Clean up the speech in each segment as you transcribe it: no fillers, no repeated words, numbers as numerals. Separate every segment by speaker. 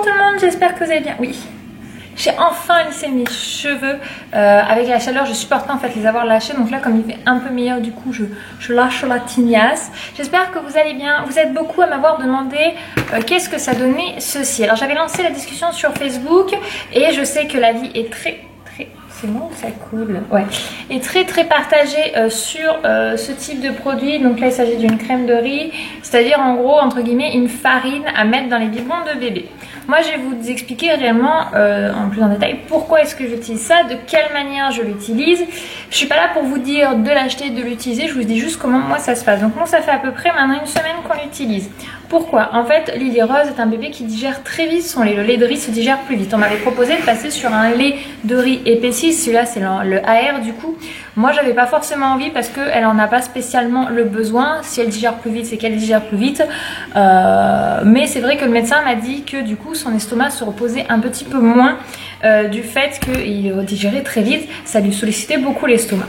Speaker 1: tout le monde, j'espère que vous allez bien. Oui, j'ai enfin lissé mes cheveux. Avec la chaleur, je supporte pas en fait les avoir lâchés. Donc là, comme il fait un peu meilleur, du coup, je lâche la tignasse. J'espère que vous allez bien. Vous êtes beaucoup à m'avoir demandé qu'est-ce que ça donnait ceci. Alors j'avais lancé la discussion sur Facebook et je sais que l'avis est très... C'est moi ou ça coule? Ouais. Et très partagé sur ce type de produit. Donc là il s'agit d'une crème de riz, c'est-à-dire en gros entre guillemets une farine à mettre dans les biberons de bébé. Moi je vais vous expliquer réellement en plus en détail pourquoi est-ce que j'utilise ça, de quelle manière je l'utilise. Je suis pas là pour vous dire de l'acheter, de l'utiliser, je vous dis juste comment moi ça se passe. Donc moi ça fait à peu près maintenant une semaine qu'on l'utilise. Pourquoi? En fait, Lily Rose est un bébé qui digère très vite son lait. Le lait de riz se digère plus vite. On m'avait proposé de passer sur un lait de riz épaissi. Celui-là, c'est le AR du coup. Moi, j'avais pas forcément envie parce qu'elle en a pas spécialement le besoin. Si elle digère plus vite, c'est qu'elle digère plus vite. Mais c'est vrai que le médecin m'a dit que du coup, son estomac se reposait un petit peu moins du fait qu'il digérait très vite. Ça lui sollicitait beaucoup l'estomac.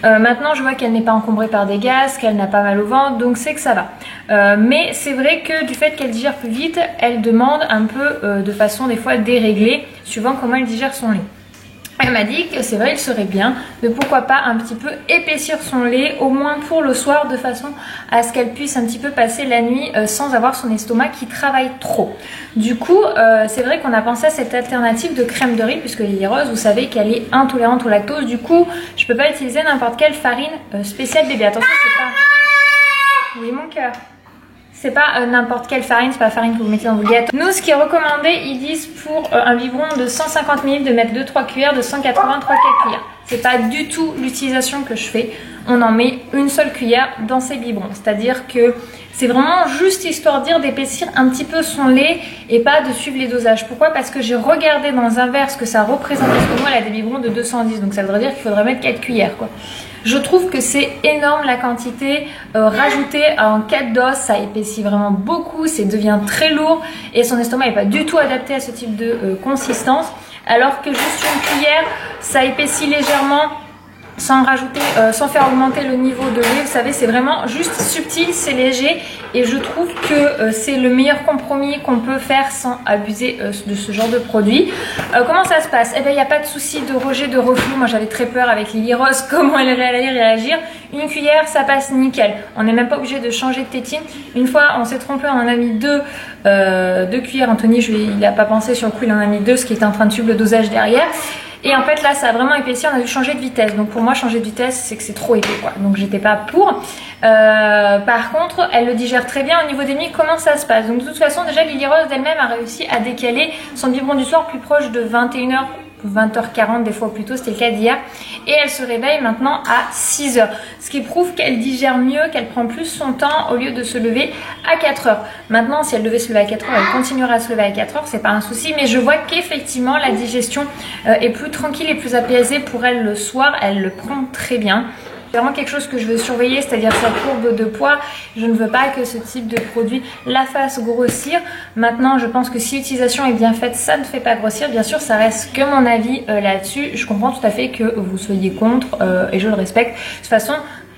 Speaker 1: Maintenant, je vois qu'elle n'est pas encombrée par des gaz, qu'elle n'a pas mal au ventre, donc c'est que ça va. Mais c'est vrai que du fait qu'elle digère plus vite, elle demande un peu de façon des fois déréglée, suivant comment elle digère son lait. Elle m'a dit que c'est vrai, il serait bien de pourquoi pas un petit peu épaissir son lait, au moins pour le soir, de façon à ce qu'elle puisse un petit peu passer la nuit sans avoir son estomac qui travaille trop. Du coup, c'est vrai qu'on a pensé à cette alternative de crème de riz, puisque Lily Rose, vous savez qu'elle est intolérante au lactose. Du coup, je peux pas utiliser n'importe quelle farine spéciale bébé. Attention, c'est pas... Oui, mon cœur. C'est pas n'importe quelle farine, c'est pas la farine que vous mettez dans vos gâteaux. Nous, ce qui est recommandé, ils disent pour un biberon de 150 ml de mettre 2-3 cuillères, de 183 cuillères. C'est pas du tout l'utilisation que je fais. On en met une seule cuillère dans ces biberons. C'est-à-dire que c'est vraiment juste histoire d'épaissir un petit peu son lait et pas de suivre les dosages. Pourquoi? Parce que j'ai regardé dans un verre ce que ça représente. Parce que moi, elle a des biberons de 210, donc ça voudrait dire qu'il faudrait mettre 4 cuillères, quoi. Je trouve que c'est énorme la quantité rajoutée en 4 doses, ça épaissit vraiment beaucoup, ça devient très lourd et son estomac n'est pas du tout adapté à ce type de consistance. Alors que juste une cuillère, ça épaissit légèrement sans rajouter, sans faire augmenter le niveau de lait. Vous savez, c'est vraiment juste subtil, c'est léger et je trouve que c'est le meilleur compromis qu'on peut faire sans abuser de ce genre de produit. Comment ça se passe? Eh bien, il n'y a pas de souci de rejet, de reflux. Moi, j'avais très peur avec Lily Rose, comment elle allait réagir. Une cuillère, ça passe nickel. On n'est même pas obligé de changer de tétine. Une fois, on s'est trompé, on en a mis deux cuillères. Anthony, il n'a pas pensé sur le coup, il en a mis 2, ce qui était en train de suivre le dosage derrière. Et en fait là ça a vraiment épaissi, on a dû changer de vitesse. Donc pour moi changer de vitesse c'est que c'est trop épais quoi. Donc j'étais pas pour. Par contre elle le digère très bien. Au niveau des nuits comment ça se passe? Donc de toute façon déjà Lily Rose d'elle-même a réussi à décaler son biberon du soir plus proche de 21h. 20h40 des fois plus tôt, c'était le cas d'hier. Et elle se réveille maintenant à 6h. Ce qui prouve qu'elle digère mieux, qu'elle prend plus son temps au lieu de se lever à 4h. Maintenant, si elle devait se lever à 4h, elle continuera à se lever à 4h, c'est pas un souci. Mais je vois qu'effectivement, la digestion est plus tranquille et plus apaisée pour elle le soir. Elle le prend très bien. C'est vraiment quelque chose que je veux surveiller, c'est-à-dire sa courbe de poids. Je ne veux pas que ce type de produit la fasse grossir. Maintenant, je pense que si l'utilisation est bien faite, ça ne fait pas grossir. Bien sûr, ça reste que mon avis là-dessus. Je comprends tout à fait que vous soyez contre et je le respecte. De toute façon,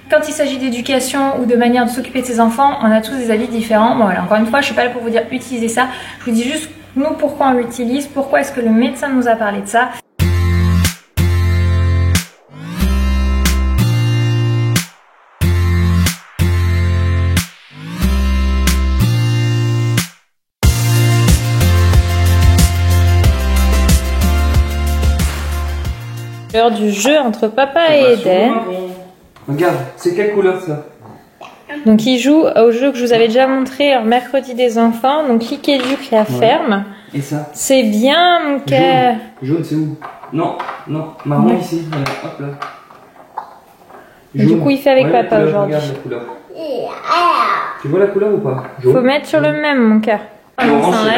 Speaker 1: quand il s'agit d'éducation ou de manière de s'occuper de ses enfants, on a tous des avis différents. Bon, voilà, encore une fois, je ne suis pas là pour vous dire utilisez ça. Je vous dis juste nous pourquoi on l'utilise, pourquoi est-ce que le médecin nous a parlé de ça. L'heure du jeu entre papa et Eden.
Speaker 2: Regarde, c'est quelle couleur ça?
Speaker 1: Donc il joue au jeu que je vous avais déjà montré en mercredi des enfants. Donc Likéduc la ferme.
Speaker 2: Et ça?
Speaker 1: C'est bien mon cœur.
Speaker 2: Jaune c'est où? Non, non, marron ici. Voilà, hop là.
Speaker 1: Du coup il fait avec papa aujourd'hui.
Speaker 2: Regarde la couleur. Tu vois la couleur ou pas?
Speaker 1: Jaune. Faut mettre sur le même mon cœur. Là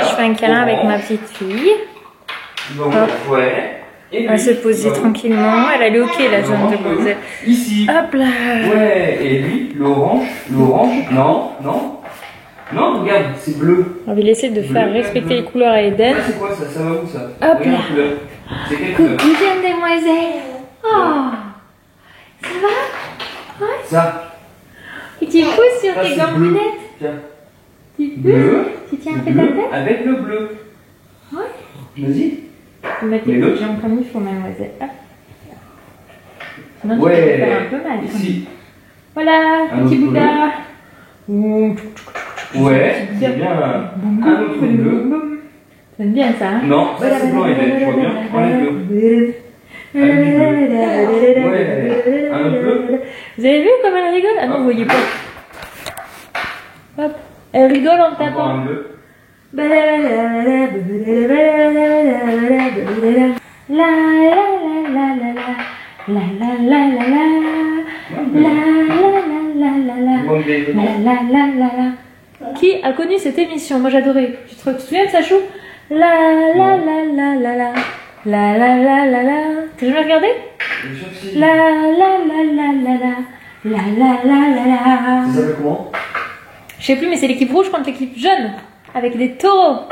Speaker 1: je fais un câlin avec ma petite fille.
Speaker 2: Bon, ouais.
Speaker 1: Elle va se poser tranquillement. Elle a le hockey la zone de poser.
Speaker 2: Ici.
Speaker 1: Hop là.
Speaker 2: Ouais, et lui, l'orange, non, non. Non, regarde, c'est bleu.
Speaker 1: On va laisser de faire respecter les couleurs à Eden.
Speaker 2: C'est quoi ça? Ça va où ça?
Speaker 1: Hop là.
Speaker 2: C'est quelle couleur?
Speaker 1: Coucou jeune demoiselle. Oh. Ça va? Ouais.
Speaker 2: Ça.
Speaker 1: Et tu pousses sur tes gambounettes.
Speaker 2: Tiens.
Speaker 1: Tu
Speaker 2: Bleu.
Speaker 1: Tu tiens un peu ta tête?
Speaker 2: Avec le bleu. Vas-y.
Speaker 1: Faut mettre les pigeons comme il faut, mademoiselle. Hop. Sinon,
Speaker 2: Ouais.
Speaker 1: tu peux faire un peu mal.
Speaker 2: Ici.
Speaker 1: Voilà, petit Bouddha.
Speaker 2: Ouais, c'est bien. Un autre bleu.
Speaker 1: T'aimes bien ça, hein?
Speaker 2: Non, ça c'est blanc, Eden. Je vois bien. Enlève bleu. Ouais, un autre bleu.
Speaker 1: Vous avez vu comme elle rigole? Ah non, vous voyez pas. Hop. Elle rigole en
Speaker 2: Encore
Speaker 1: tapant.
Speaker 2: un bleu.
Speaker 1: La la la la la. Qui a connu cette émission? Moi j'adorais. Tu te souviens de Sachou? La la la la la la. La la la la la. T'as jamais regardé? La la la la la la. La la la la la.
Speaker 2: Ça s'appelle comment?
Speaker 1: Je sais plus, mais c'est l'équipe rouge contre l'équipe jaune. Avec des taureaux.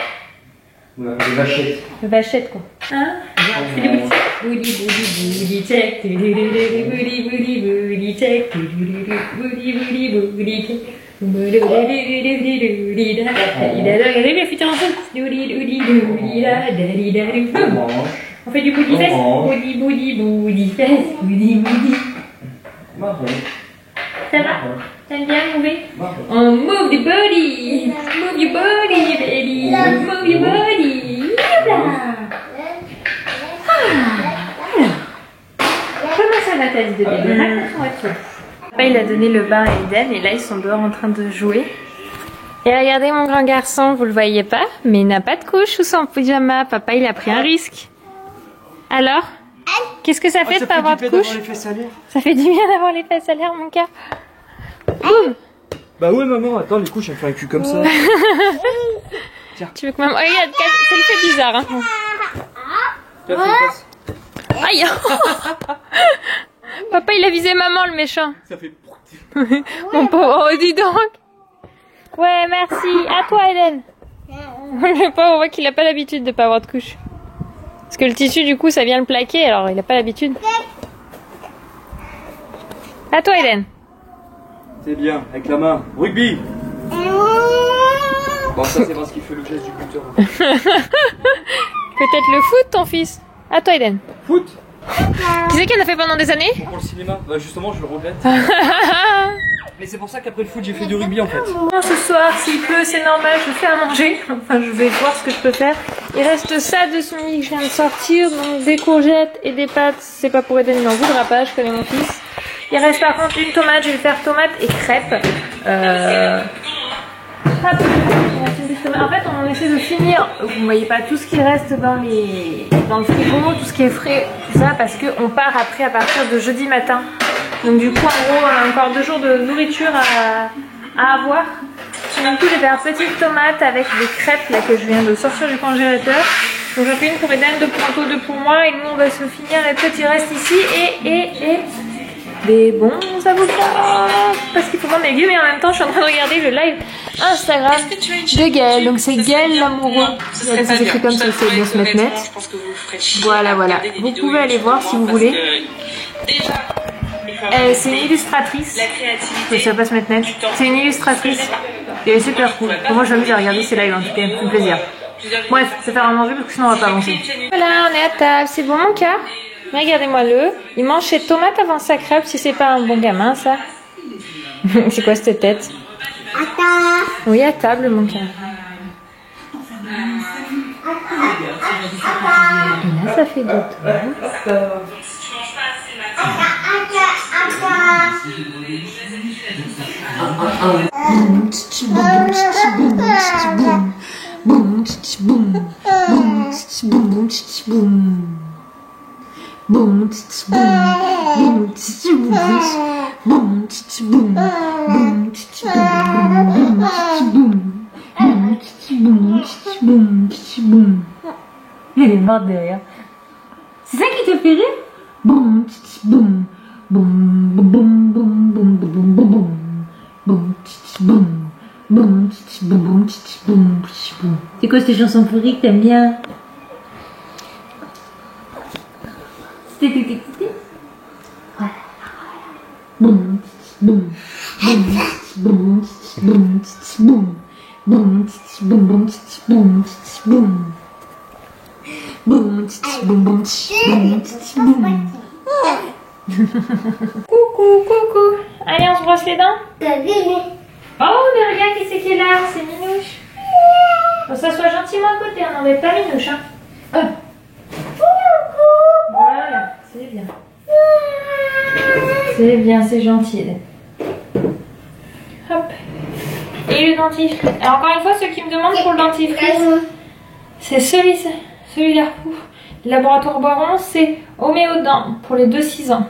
Speaker 2: Ouais, des vachettes.
Speaker 1: Des vachettes quoi. Hein? C'est des boules. Booty booty check. Booty booty check. Booty check. Regardez les futurs enfants. On fait du booty fest. Booty booty booty fest. Booty booty.
Speaker 2: Marron.
Speaker 1: Ça va? T'aimes bien mouver? On move the body. Move your body, baby. Move your body. Comment ça va ta vie de bébé? Raconte-moi tout. Papa il a donné le bain à Eden et là ils sont dehors en train de jouer. Et regardez mon grand garçon, vous le voyez pas, mais il n'a pas de couche sous son pyjama. Papa il a pris un risque. Alors? Qu'est-ce que ça fait de pas avoir de couche? Ça fait du bien d'avoir les fesses à l'air mon cœur. Boum.
Speaker 3: Bah ouais maman, attends les couches elles font un cul comme ça.
Speaker 1: Tiens. Tu veux que maman... Oh, regarde, ça lui fait bizarre hein.
Speaker 3: Tiens, fais une
Speaker 1: Aïe. Papa il a visé maman le méchant.
Speaker 3: Ça fait...
Speaker 1: Mon pauvre, oh dis donc. Ouais merci, à toi Eden. Le pauvre on voit qu'il a pas l'habitude de pas avoir de couche. Parce que le tissu du coup ça vient le plaquer alors il a pas l'habitude. À toi Eden.
Speaker 3: C'est bien, avec la main. Rugby. Bon ça c'est parce qu'il fait le geste du buteur.
Speaker 1: Peut-être le foot ton fils. À toi Eden.
Speaker 3: Foot.
Speaker 1: Tu sais qu'il en a fait pendant des années?
Speaker 3: Pour le cinéma. Bah justement je le regrette. Mais c'est pour ça qu'après le foot j'ai fait du rugby en fait.
Speaker 1: Ce soir s'il pleut c'est normal, je fais à manger. Enfin je vais voir ce que je peux faire. Il reste ça de ce midi que je viens de sortir. Donc des courgettes et des pâtes. C'est pas pour Eden, il n'en voudra pas, je connais mon fils. Il reste par contre une tomate, je vais faire tomate et crêpes. En fait, on essaie de finir, vous ne voyez pas tout ce qui reste dans le frigo, tout ce qui est frais, tout ça, parce qu'on part après à partir de jeudi matin. Donc du coup, en gros, on a encore 2 jours de nourriture à avoir. Et du coup, je vais faire petite tomate avec des crêpes là, que je viens de sortir du congélateur. Donc j'en fais une pour Eden, 2 pour Anto, 2 pour moi. Et nous, on va se finir les petits restes ici et des bons avocats. Parce qu'il faut vendre les vieux, mais en même temps, je suis en train de regarder le live Instagram de Gaël. Donc c'est Gaël l'amoureux. Ça s'écrit comme ça, c'est bien se mettre net. Voilà, voilà. Vous pouvez aller voir si vous voulez. C'est une illustratrice. Je ne sais pas se mettre net. C'est une illustratrice. Et elle est super cool. Moi, j'aime bien regarder ses lives en tout cas. C'est un plaisir. Bref, je vais faire à manger parce que sinon on va pas avancer. Voilà, on est à table. C'est bon mon cœur? Regardez-moi le. Il mange ses tomates avant sa crêpe. Si c'est pas un bon gamin, ça. C'est quoi cette tête? Oui, à table, mon cœur. Et là, ça fait d'autres. Elle est morte de rire. C'est ça qui te fait rire? Boum, boum, boum, boum, boum, boum, boum, boum, boum, boum, boum, boum, boum, boum. C'est quoi cette chanson pourrie que t'aimes bien? C'était voilà. Boum, boum, boum, boum, boum, boum, boum, boum, boum, boum, boum. Boum, titi, boum, boum, titi, boum, titi, boum. Coucou, coucou. Allez, on se brosse les dents. Oh, mais regarde qui c'est qui est là, c'est Minouche. On s'assoit gentiment à côté, on n'embête pas Minouche. Hein. Voilà, c'est bien. C'est bien, c'est gentil. Hop. Et le dentifrice. Alors encore une fois, ceux qui me demandent pour le dentifrice, c'est celui-là. Le laboratoire Boiron, c'est Homéodent pour les 2-6 ans.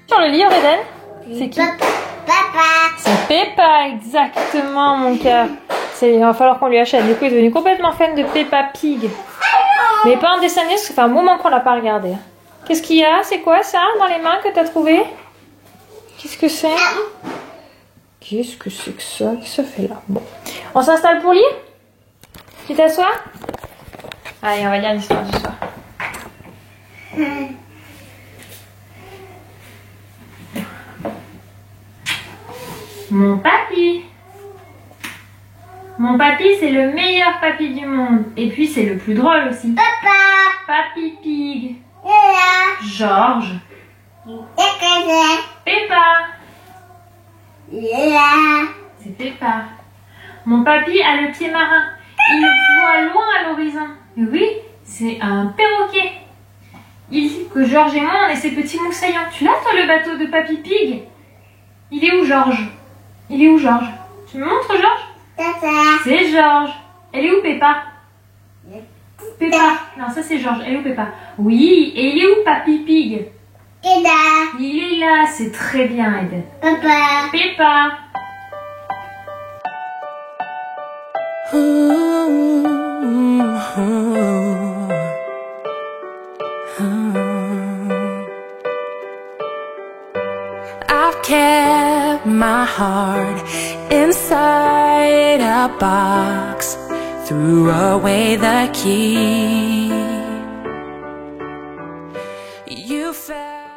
Speaker 1: Sur le lit, Aurélien, c'est qui?
Speaker 4: Papa.
Speaker 1: C'est Peppa, exactement mon cœur. Il va falloir qu'on lui achète. Du coup, il est devenu complètement fan de Peppa Pig. Mais pas en dessin animé, parce que ça fait un moment qu'on l'a pas regardé. Qu'est-ce qu'il y a? C'est quoi ça dans les mains que tu as trouvé? Qu'est-ce que c'est? Qu'est-ce que c'est que ça? Qu'est-ce que ça fait là? Bon. On s'installe pour lire? Tu t'assois? Allez, on va lire l'histoire du soir. Mon papy. Mon papy, c'est le meilleur papy du monde. Et puis, c'est le plus drôle aussi.
Speaker 4: Papa.
Speaker 1: Papy Pig.
Speaker 4: Là.
Speaker 1: Georges. Peppa.
Speaker 4: Là.
Speaker 1: C'est Peppa. Mon papy a le pied marin. Il voit loin à l'horizon. Oui, c'est un perroquet. Il dit que Georges et moi, on est ces petits moussaillons. Tu l'as, toi, le bateau de Papy Pig? Il est où, Georges? Il est où, Georges? Tu me montres, Georges? C'est Georges. Elle est où, Peppa? Peppa. Non, ça, c'est Georges. Elle est où, Peppa? Oui, et il est où, Papy Pig? Il est là. C'est très bien, Eden.
Speaker 4: Papa.
Speaker 1: Peppa.
Speaker 5: I've kept my heart inside a box, threw away the key. You fell